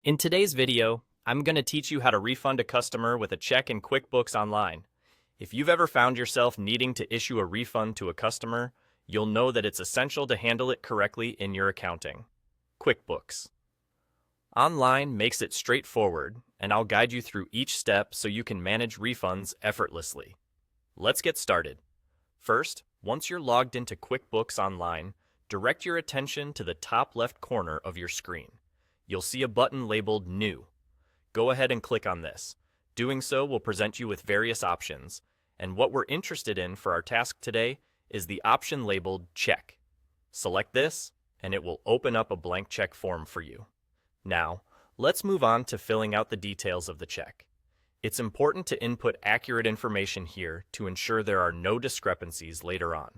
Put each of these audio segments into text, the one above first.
In today's video, I'm going to teach you how to refund a customer with a check in QuickBooks Online. If you've ever found yourself needing to issue a refund to a customer, you'll know that it's essential to handle it correctly in your accounting. QuickBooks Online makes it straightforward, and I'll guide you through each step so you can manage refunds effortlessly. Let's get started. First, once you're logged into QuickBooks Online, direct your attention to the top left corner of your screen. You'll see a button labeled New. Go ahead and click on this. Doing so will present you with various options, and what we're interested in for our task today is the option labeled Check. Select this, and it will open up a blank check form for you. Now, let's move on to filling out the details of the check. It's important to input accurate information here to ensure there are no discrepancies later on.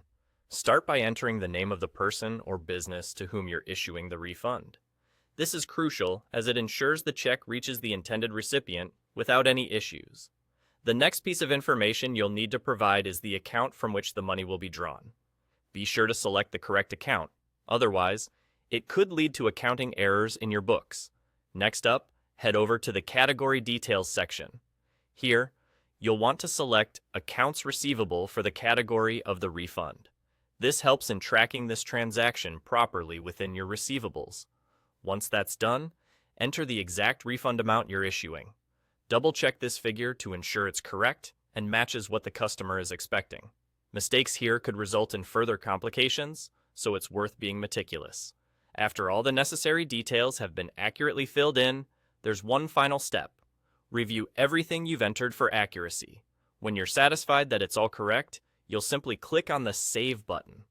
Start by entering the name of the person or business to whom you're issuing the refund. This is crucial as it ensures the check reaches the intended recipient without any issues. The next piece of information you'll need to provide is the account from which the money will be drawn. Be sure to select the correct account. Otherwise, it could lead to accounting errors in your books. Next up, head over to the Category Details section. Here, you'll want to select Accounts Receivable for the category of the refund. This helps in tracking this transaction properly within your receivables. Once that's done, enter the exact refund amount you're issuing. Double-check this figure to ensure it's correct and matches what the customer is expecting. Mistakes here could result in further complications, so it's worth being meticulous. After all the necessary details have been accurately filled in, there's one final step. Review everything you've entered for accuracy. When you're satisfied that it's all correct, you'll simply click on the Save button.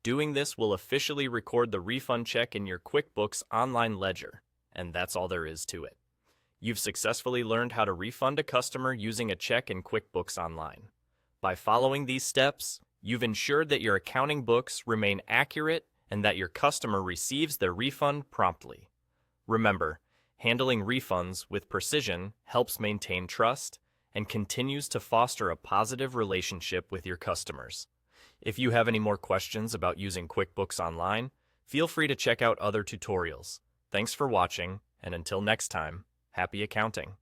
Doing this will officially record the refund check in your QuickBooks Online ledger, and that's all there is to it. You've successfully learned how to refund a customer using a check in QuickBooks Online. By following these steps, you've ensured that your accounting books remain accurate and that your customer receives their refund promptly. Remember, handling refunds with precision helps maintain trust and continues to foster a positive relationship with your customers. If you have any more questions about using QuickBooks Online, feel free to check out other tutorials. Thanks for watching, and until next time, happy accounting!